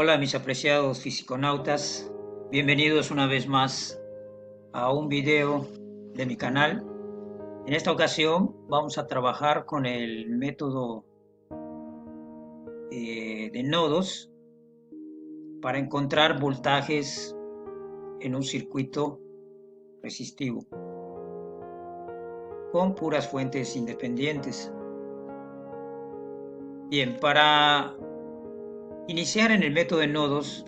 Hola mis apreciados fisiconautas, bienvenidos una vez más a un video de mi canal. En esta ocasión vamos a trabajar con el método de nodos para encontrar voltajes en un circuito resistivo con puras fuentes independientes. Bien, para iniciar en el método de nodos,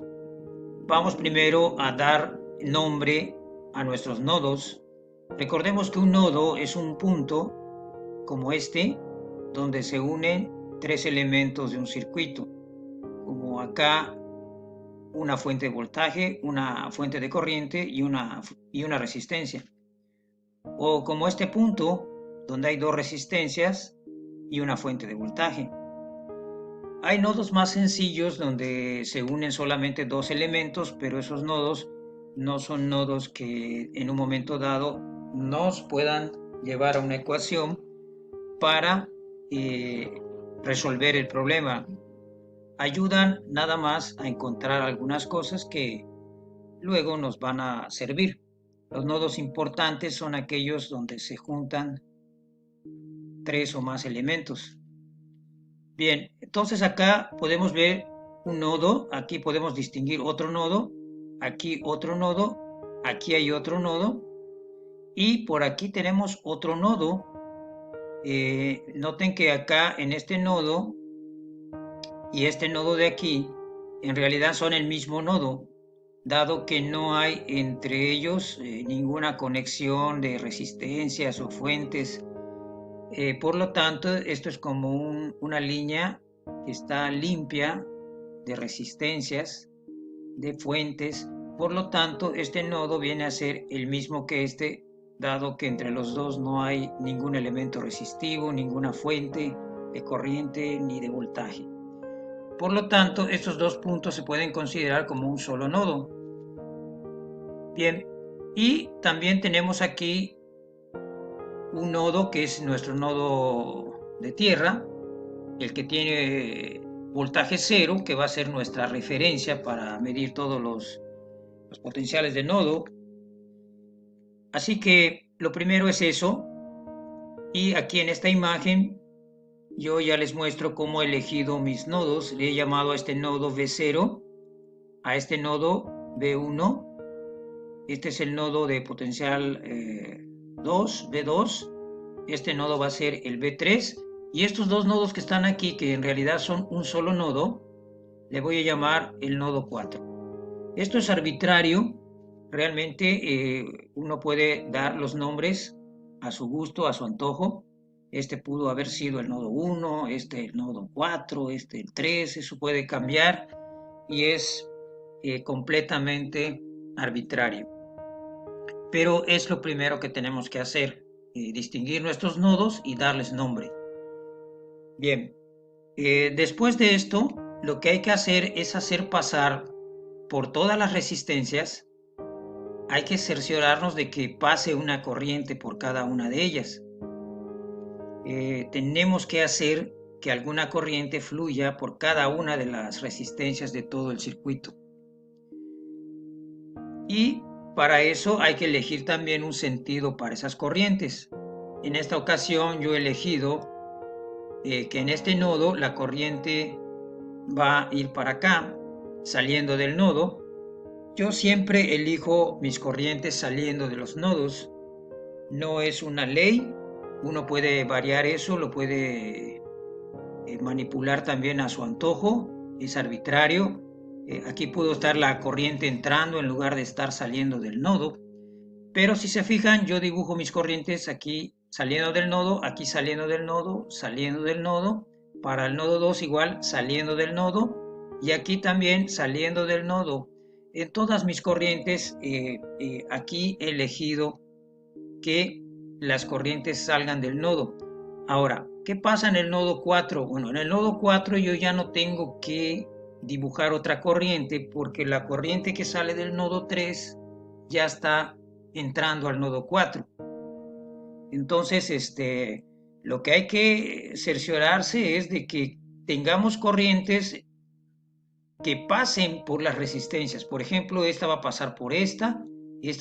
vamos primero a dar nombre a nuestros nodos. Recordemos que un nodo es un punto como este, donde se unen tres elementos de un circuito, como acá una fuente de voltaje, una fuente de corriente y una resistencia. O como este punto, donde hay dos resistencias y una fuente de voltaje. Hay nodos más sencillos donde se unen solamente dos elementos, pero esos nodos no son nodos que en un momento dado nos puedan llevar a una ecuación para resolver el problema. Ayudan nada más a encontrar algunas cosas que luego nos van a servir. Los nodos importantes son aquellos donde se juntan tres o más elementos. Bien, entonces acá podemos ver un nodo, aquí podemos distinguir otro nodo, aquí otro nodo, aquí hay otro nodo y por aquí tenemos otro nodo. Noten que acá en este nodo y este nodo de aquí en realidad son el mismo nodo, dado que no hay entre ellos ninguna conexión de resistencias o fuentes. Por lo tanto, esto es como una línea que está limpia de resistencias, de fuentes. Por lo tanto, este nodo viene a ser el mismo que este, dado que entre los dos no hay ningún elemento resistivo, ninguna fuente de corriente ni de voltaje. Por lo tanto, estos dos puntos se pueden considerar como un solo nodo. Bien, y también tenemos aquí un nodo que es nuestro nodo de tierra, el que tiene voltaje cero, que va a ser nuestra referencia para medir todos los potenciales de nodo. Así que lo primero es eso, y aquí en esta imagen yo ya les muestro cómo he elegido mis nodos. Le he llamado a este nodo V0, a este nodo V1, este es el nodo de potencial 2, V2, este nodo va a ser el V3, y estos dos nodos que están aquí, que en realidad son un solo nodo, le voy a llamar el nodo 4. Esto es arbitrario, realmente uno puede dar los nombres a su gusto, a su antojo. Este pudo haber sido el nodo 1, este el nodo 4, este el 3, eso puede cambiar y es completamente arbitrario. Pero es lo primero que tenemos que hacer, distinguir nuestros nodos y darles nombre. Bien, después de esto, lo que hay que hacer es hacer pasar por todas las resistencias, hay que cerciorarnos de que pase una corriente por cada una de ellas. Tenemos que hacer que alguna corriente fluya por cada una de las resistencias de todo el circuito. Y para eso hay que elegir también un sentido para esas corrientes. En esta ocasión yo he elegido que en este nodo la corriente va a ir para acá, saliendo del nodo. Yo siempre elijo mis corrientes saliendo de los nodos. No es una ley, uno puede variar eso, lo puede manipular también a su antojo, es arbitrario. Aquí pudo estar la corriente entrando en lugar de estar saliendo del nodo. Pero si se fijan, yo dibujo mis corrientes aquí saliendo del nodo, aquí saliendo del nodo, saliendo del nodo. Para el nodo 2 igual saliendo del nodo y aquí también saliendo del nodo. En todas mis corrientes aquí he elegido que las corrientes salgan del nodo. Ahora, ¿qué pasa en el nodo 4? Bueno, en el nodo 4 yo ya no tengo que dibujar otra corriente porque la corriente que sale del nodo 3 ya está entrando al nodo 4. Entonces, lo que hay que cerciorarse es de que tengamos corrientes que pasen por las resistencias. Por ejemplo, esta va a pasar por esta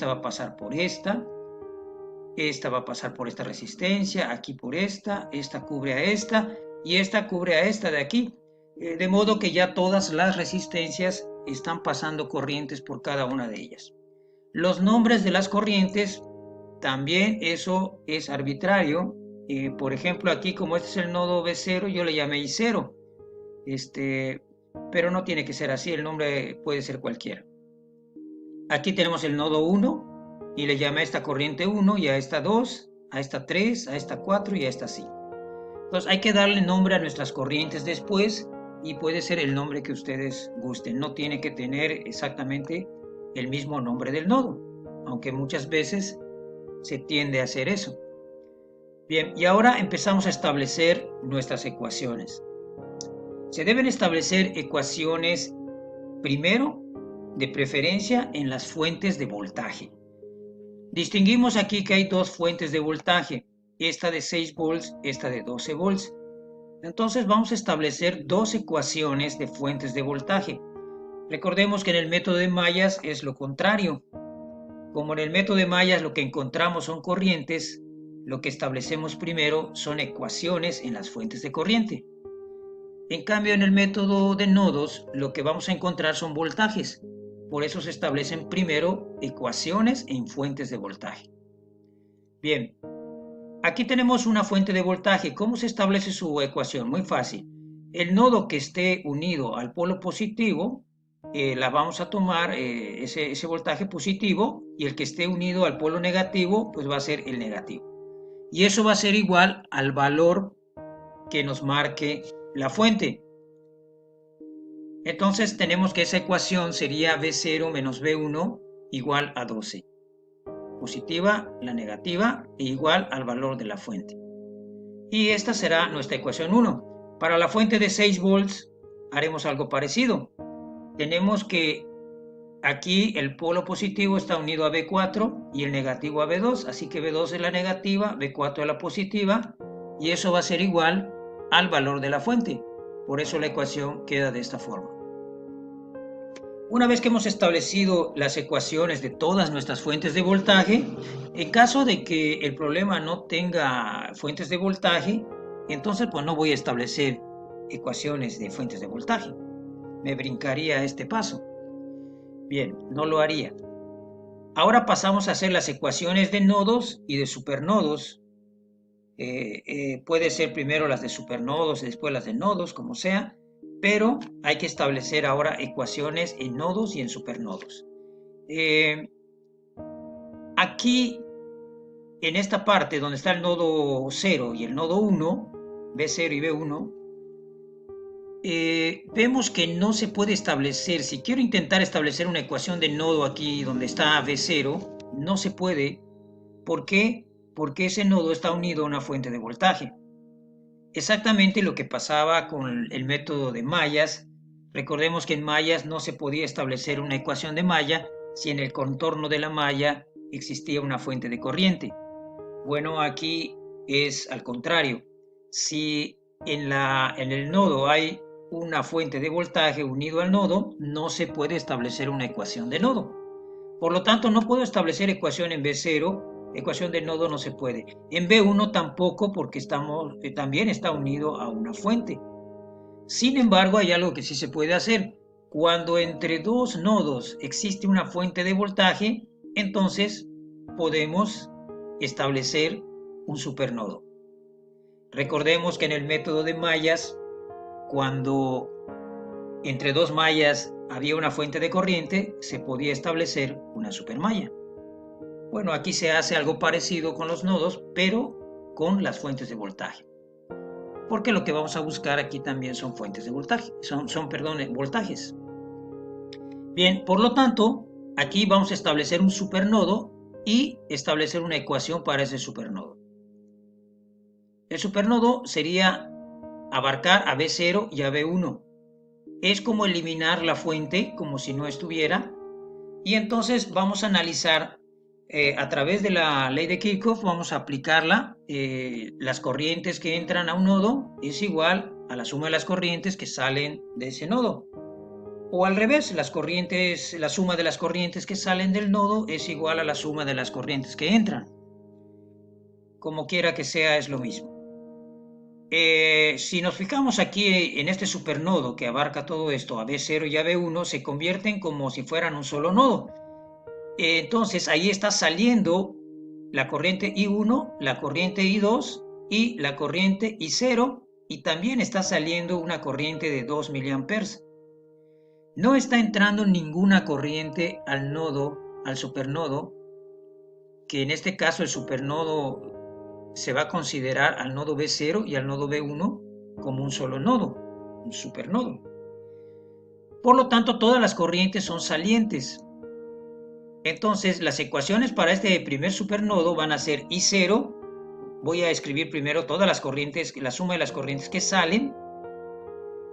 va a pasar por esta va a pasar por esta resistencia, aquí por esta cubre a esta y esta cubre a esta de aquí. De modo que ya todas las resistencias están pasando corrientes por cada una de ellas. Los nombres de las corrientes, también eso es arbitrario. Por ejemplo, aquí como este es el nodo B0, yo le llamé I0. Pero no tiene que ser así, el nombre puede ser cualquiera. Aquí tenemos el nodo 1 y le llamé a esta corriente 1 y a esta 2, a esta 3, a esta 4 y a esta 5. Entonces hay que darle nombre a nuestras corrientes después y puede ser el nombre que ustedes gusten. No tiene que tener exactamente el mismo nombre del nodo, aunque muchas veces se tiende a hacer eso. Bien, y ahora empezamos a establecer nuestras ecuaciones. Se deben establecer ecuaciones primero, de preferencia en las fuentes de voltaje. Distinguimos aquí que hay dos fuentes de voltaje, esta de 6 volts, esta de 12 volts. Entonces vamos a establecer dos ecuaciones de fuentes de voltaje. Recordemos que en el método de Mayas es lo contrario. Como en el método de Mayas lo que encontramos son corrientes, lo que establecemos primero son ecuaciones en las fuentes de corriente. En cambio, en el método de nodos lo que vamos a encontrar son voltajes. Por eso se establecen primero ecuaciones en fuentes de voltaje. Bien, aquí tenemos una fuente de voltaje. ¿Cómo se establece su ecuación? Muy fácil. El nodo que esté unido al polo positivo, la vamos a tomar ese voltaje positivo, y el que esté unido al polo negativo, pues va a ser el negativo. Y eso va a ser igual al valor que nos marque la fuente. Entonces tenemos que esa ecuación sería V0 menos V1 igual a 12. Positiva, la negativa, e igual al valor de la fuente. Y esta será nuestra ecuación 1. Para la fuente de 6 volts haremos algo parecido. Tenemos que aquí el polo positivo está unido a V4 y el negativo a V2, así que V2 es la negativa, V4 es la positiva, y eso va a ser igual al valor de la fuente. Por eso la ecuación queda de esta forma. Una vez que hemos establecido las ecuaciones de todas nuestras fuentes de voltaje, en caso de que el problema no tenga fuentes de voltaje, entonces pues no voy a establecer ecuaciones de fuentes de voltaje. Me brincaría este paso. Bien, no lo haría. Ahora pasamos a hacer las ecuaciones de nodos y de supernodos. Puede ser primero las de supernodos y después las de nodos, como sea, pero hay que establecer ahora ecuaciones en nodos y en supernodos. Aquí, en esta parte donde está el nodo 0 y el nodo 1, B0 y B1, vemos que no se puede establecer. Si quiero intentar establecer una ecuación de nodo aquí donde está V0, no se puede. ¿Por qué? Porque ese nodo está unido a una fuente de voltaje. Exactamente lo que pasaba con el método de Mayas. Recordemos que en Mayas no se podía establecer una ecuación de malla si en el contorno de la malla existía una fuente de corriente. Bueno, aquí es al contrario. Si en el nodo hay una fuente de voltaje unido al nodo, no se puede establecer una ecuación de nodo. Por lo tanto, no puedo establecer ecuación en B0, ecuación de nodo no se puede. En B1 tampoco, porque también está unido a una fuente. Sin embargo, hay algo que sí se puede hacer. Cuando entre dos nodos existe una fuente de voltaje, entonces podemos establecer un supernodo. Recordemos que en el método de mallas, cuando entre dos mallas había una fuente de corriente, se podía establecer una supermalla. Bueno, aquí se hace algo parecido con los nodos, pero con las fuentes de voltaje. Porque lo que vamos a buscar aquí también son fuentes de voltaje, voltajes. Bien, por lo tanto, aquí vamos a establecer un supernodo y establecer una ecuación para ese supernodo. El supernodo sería abarcar a B0 y a B1. Es como eliminar la fuente, como si no estuviera, y entonces vamos a analizar a través de la ley de Kirchhoff, vamos a aplicarla. Las corrientes que entran a un nodo es igual a la suma de las corrientes que salen de ese nodo. O al revés, las corrientes, la suma de las corrientes que salen del nodo es igual a la suma de las corrientes que entran. Como quiera que sea, es lo mismo. Si nos fijamos aquí en este supernodo que abarca todo esto, a B0 y a B1, se convierten como si fueran un solo nodo. Entonces ahí está saliendo la corriente I1, la corriente I2 y la corriente I0, y también está saliendo una corriente de 2 miliamperes. No está entrando ninguna corriente al nodo, al supernodo, que en este caso el supernodo se va a considerar al nodo B0 y al nodo B1 como un solo nodo, un supernodo. Por lo tanto, todas las corrientes son salientes. Entonces, las ecuaciones para este primer supernodo van a ser I0. Voy a escribir primero todas las corrientes, la suma de las corrientes que salen,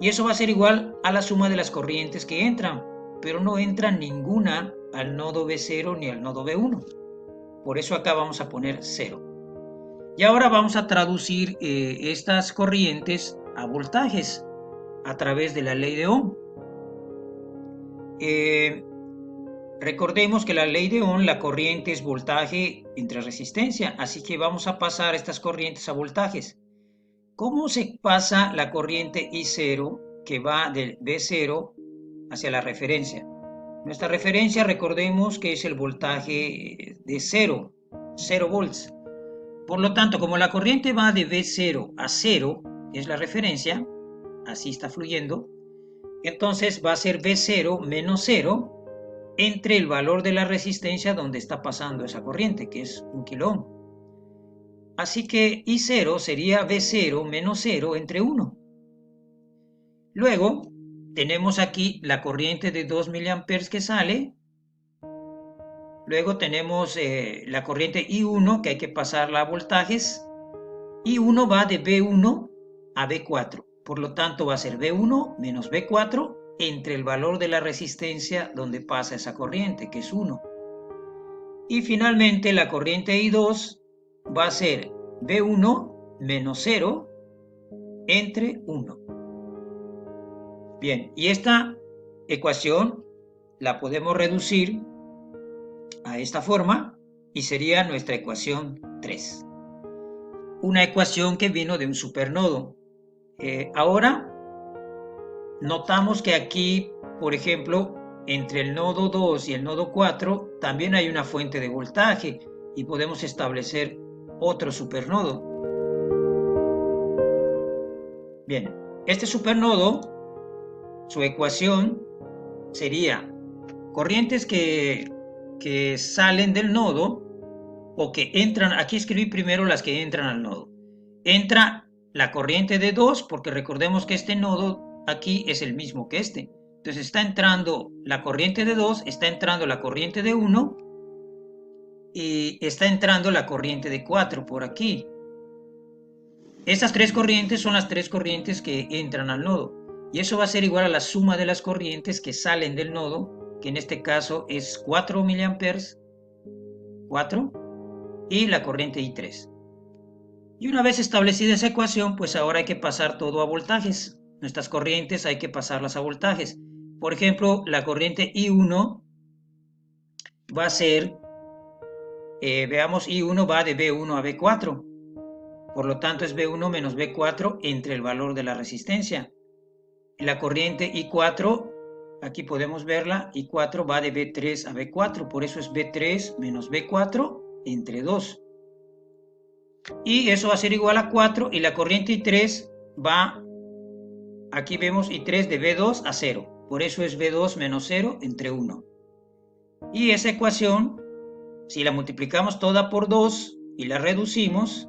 y eso va a ser igual a la suma de las corrientes que entran, pero no entra ninguna al nodo B0 ni al nodo B1. Por eso acá vamos a poner 0. Y ahora vamos a traducir estas corrientes a voltajes a través de la ley de Ohm. Recordemos que la ley de Ohm, la corriente es voltaje entre resistencia, así que vamos a pasar estas corrientes a voltajes. ¿Cómo se pasa la corriente I0 que va del B0 hacia la referencia? Nuestra referencia, recordemos que es el voltaje de 0 volts. Por lo tanto, como la corriente va de B0 a 0, es la referencia, así está fluyendo, entonces va a ser B0 menos 0 entre el valor de la resistencia donde está pasando esa corriente, que es 1 kilo ohm. Así que I0 sería B0 menos 0 entre 1. Luego tenemos aquí la corriente de 2 miliamperes que sale. Luego tenemos la corriente I1 que hay que pasarla a voltajes. I1 va de B1 a B4. Por lo tanto va a ser B1 menos B4 entre el valor de la resistencia donde pasa esa corriente, que es 1. Y finalmente la corriente I2 va a ser B1 menos 0 entre 1. Bien, y esta ecuación la podemos reducir a esta forma y sería nuestra ecuación 3. Una ecuación que vino de un supernodo. Ahora notamos que aquí, por ejemplo, entre el nodo 2 y el nodo 4 también hay una fuente de voltaje y podemos establecer otro supernodo. Bien, este supernodo, su ecuación sería corrientes que salen del nodo o que entran. Aquí escribí primero las que entran al nodo. Entra la corriente de 2 porque recordemos que este nodo aquí es el mismo que este. Entonces está entrando la corriente de 2, está entrando la corriente de 1 y está entrando la corriente de 4 por aquí. Estas tres corrientes son las tres corrientes que entran al nodo. Y eso va a ser igual a la suma de las corrientes que salen del nodo, que en este caso es 4 miliamperes, 4, y la corriente I3. Y una vez establecida esa ecuación, pues ahora hay que pasar todo a voltajes. Nuestras corrientes hay que pasarlas a voltajes. Por ejemplo, la corriente I1 va a ser, veamos, I1 va de B1 a B4. Por lo tanto es B1 menos B4 entre el valor de la resistencia. La corriente I4, aquí podemos verla, I4 va de B3 a B4, por eso es B3 menos B4 entre 2. Y eso va a ser igual a 4, y la corriente I3 va, aquí vemos I3 de B2 a 0, por eso es B2 menos 0 entre 1. Y esa ecuación, si la multiplicamos toda por 2 y la reducimos,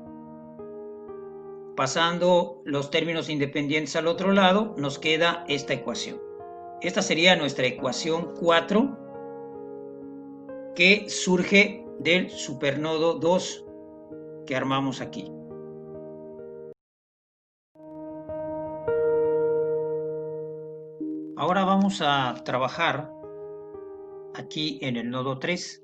pasando los términos independientes al otro lado, nos queda esta ecuación. Esta sería nuestra ecuación 4, que surge del supernodo 2 que armamos aquí. Ahora vamos a trabajar aquí en el nodo 3.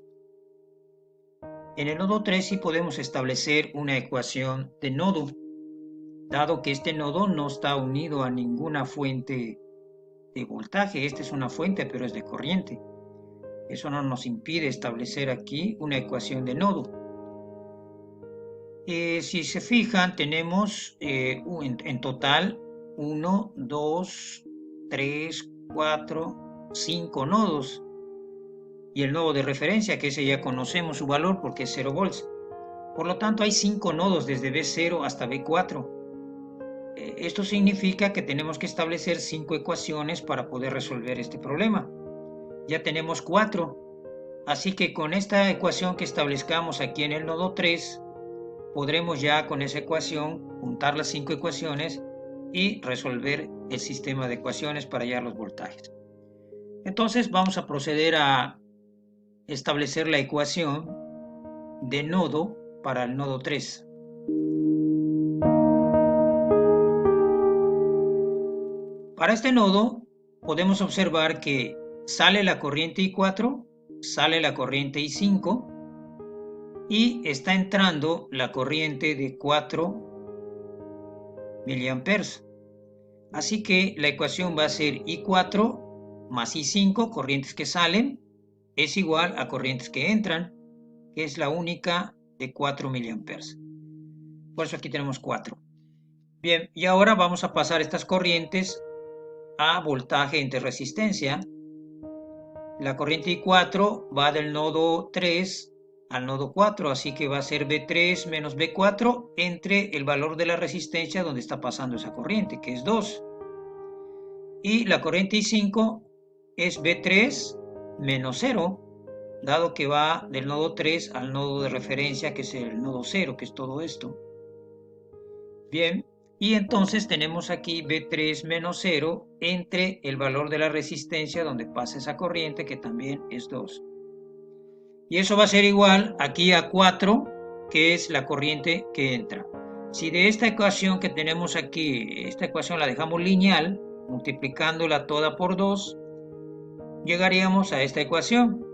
En el nodo 3 sí podemos establecer una ecuación de nodo, dado que este nodo no está unido a ninguna fuente de voltaje. Esta es una fuente, pero es de corriente. Eso no nos impide establecer aquí una ecuación de nodo. Si se fijan, tenemos en total 1, 2, 3, 4, 5 nodos. Y el nodo de referencia, que ese ya conocemos su valor porque es 0 volts. Por lo tanto, hay 5 nodos desde B0 hasta B4. Esto significa que tenemos que establecer 5 ecuaciones para poder resolver este problema. Ya tenemos 4. Así que con esta ecuación que establezcamos aquí en el nodo 3, podremos ya con esa ecuación juntar las 5 ecuaciones y resolver el sistema de ecuaciones para hallar los voltajes. Entonces vamos a proceder a establecer la ecuación de nodo para el nodo 3. Para este nodo podemos observar que sale la corriente I4, sale la corriente I5 y está entrando la corriente de 4 miliamperes. Así que la ecuación va a ser I4 más I5, corrientes que salen, es igual a corrientes que entran, que es la única de 4 miliamperes. Por eso aquí tenemos 4. Bien, y ahora vamos a pasar estas corrientes a voltaje entre resistencia. La corriente I4 va del nodo 3 al nodo 4, así que va a ser B3 menos B4 entre el valor de la resistencia donde está pasando esa corriente, que es 2. Y la corriente I5 es B3 menos 0, dado que va del nodo 3 al nodo de referencia, que es el nodo 0, que es todo esto. Bien, y entonces tenemos aquí B3 menos 0 entre el valor de la resistencia donde pasa esa corriente, que también es 2. Y eso va a ser igual aquí a 4, que es la corriente que entra. Si de esta ecuación que tenemos aquí, esta ecuación la dejamos lineal, multiplicándola toda por 2, llegaríamos a esta ecuación.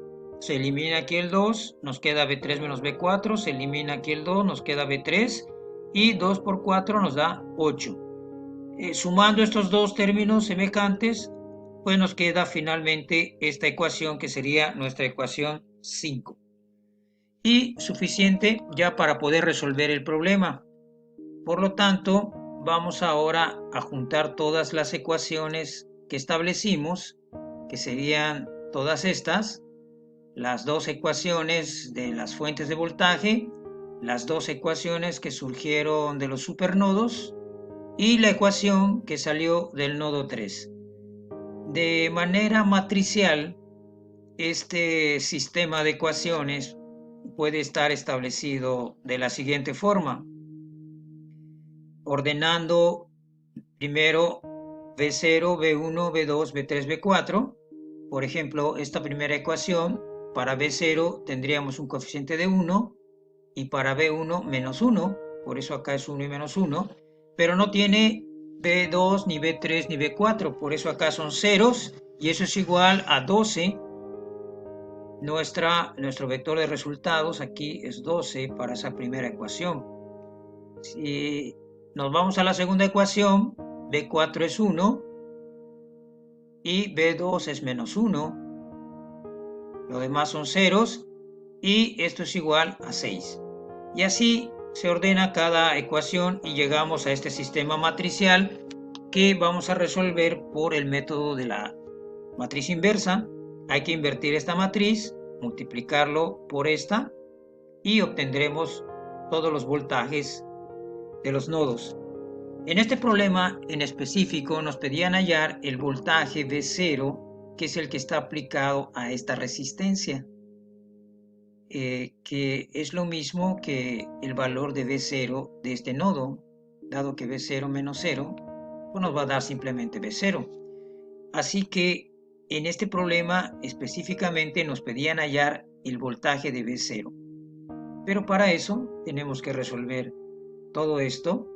Se elimina aquí el 2, nos queda B3 menos B4, se elimina aquí el 2, nos queda B3, y 2 por 4 nos da 8. Sumando estos dos términos semejantes, pues nos queda finalmente esta ecuación, que sería nuestra ecuación 5. Y suficiente ya para poder resolver el problema. Por lo tanto, vamos ahora a juntar todas las ecuaciones que establecimos, que serían todas estas, las dos ecuaciones de las fuentes de voltaje, las dos ecuaciones que surgieron de los supernodos y la ecuación que salió del nodo 3. De manera matricial, este sistema de ecuaciones puede estar establecido de la siguiente forma: ordenando primero B0, B1, B2, B3, B4. Por ejemplo, esta primera ecuación, para B0 tendríamos un coeficiente de 1 y para B1 menos 1, por eso acá es 1 y menos 1, pero no tiene B2, ni B3, ni B4, por eso acá son ceros y eso es igual a 12. Nuestro vector de resultados aquí es 12 para esa primera ecuación. Si nos vamos a la segunda ecuación, B4 es 1 y B2 es menos 1. Lo demás son ceros y esto es igual a 6. Y así se ordena cada ecuación y llegamos a este sistema matricial que vamos a resolver por el método de la matriz inversa. Hay que invertir esta matriz, multiplicarlo por esta y obtendremos todos los voltajes de los nodos. En este problema en específico nos pedían hallar el voltaje V0, que es el que está aplicado a esta resistencia, que es lo mismo que el valor de V0 de este nodo, dado que V0 menos 0, pues nos va a dar simplemente V0. Así que en este problema específicamente nos pedían hallar el voltaje de V0. Pero para eso tenemos que resolver todo esto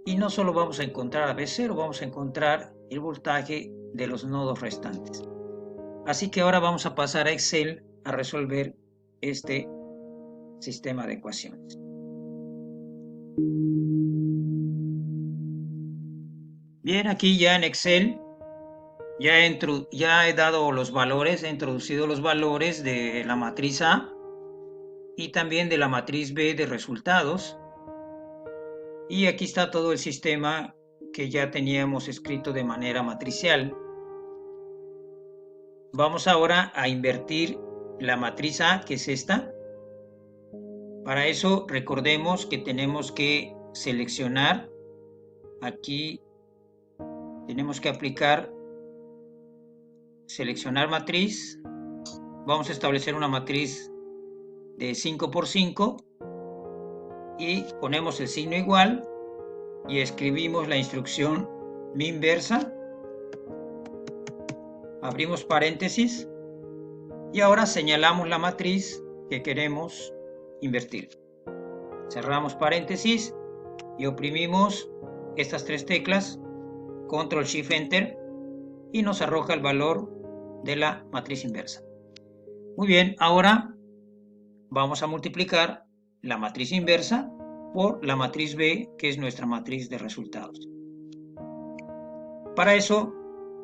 y no solo vamos a encontrar a V0, vamos a encontrar el voltaje de los nodos restantes. Así que ahora vamos a pasar a Excel a resolver este sistema de ecuaciones. Bien, aquí ya en Excel Ya he dado los valores, he introducido los valores de la matriz A y también de la matriz B de resultados. Y aquí está todo el sistema que ya teníamos escrito de manera matricial. Vamos ahora a invertir la matriz A, que es esta. Para eso recordemos que tenemos que seleccionar, aquí tenemos que aplicar, seleccionar matriz. Vamos a establecer una matriz de 5 por 5 y ponemos el signo igual y escribimos la instrucción mi inversa, abrimos paréntesis y ahora señalamos la matriz que queremos invertir. Cerramos paréntesis y oprimimos estas tres teclas, Control Shift Enter, y nos arroja el valor de la matriz inversa. Muy bien, ahora vamos a multiplicar la matriz inversa por la matriz B, que es nuestra matriz de resultados. Para eso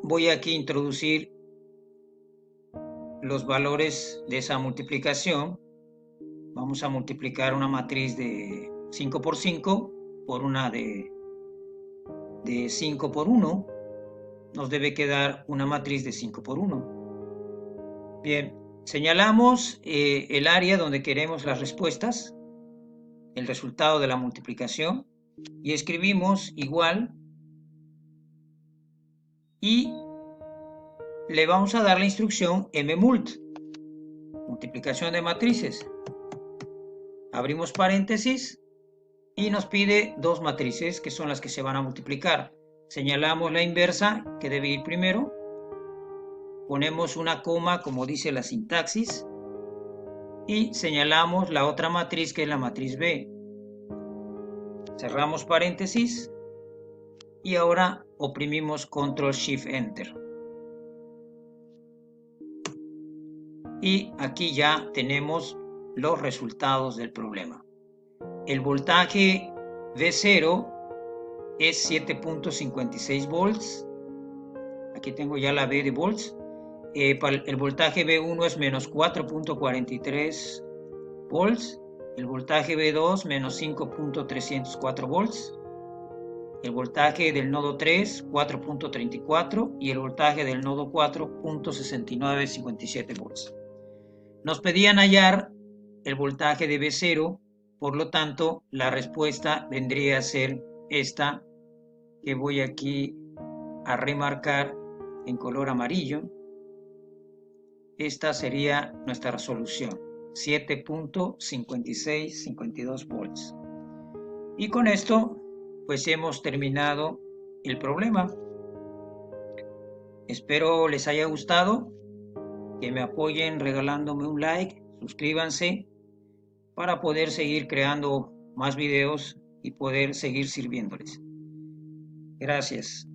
voy aquí a introducir los valores de esa multiplicación. Vamos a multiplicar una matriz de 5 por 5 por una de 5 por 1. Nos debe quedar una matriz de 5 por 1. Bien, señalamos el área donde queremos las respuestas, el resultado de la multiplicación, y escribimos igual y le vamos a dar la instrucción mmult, multiplicación de matrices. Abrimos paréntesis y nos pide dos matrices que son las que se van a multiplicar. Señalamos la inversa, que debe ir primero, ponemos una coma como dice la sintaxis y señalamos la otra matriz, que es la matriz B. Cerramos paréntesis y ahora oprimimos Control Shift Enter. Y aquí ya tenemos los resultados del problema. El voltaje V0 es 7.56 volts. Aquí tengo ya la V de volts. El voltaje V1 es menos 4.43 volts. El voltaje V2 menos 5.304 volts. El voltaje del nodo 3, 4.34, y el voltaje del nodo 4, 0.6957 volts. Nos pedían hallar el voltaje de V0, por lo tanto, la respuesta vendría a ser esta, que voy aquí a remarcar en color amarillo. Esta sería nuestra resolución, 7.5652 volts. Y con esto, pues hemos terminado el problema. Espero les haya gustado, que me apoyen regalándome un like, suscríbanse para poder seguir creando más videos y poder seguir sirviéndoles. Gracias.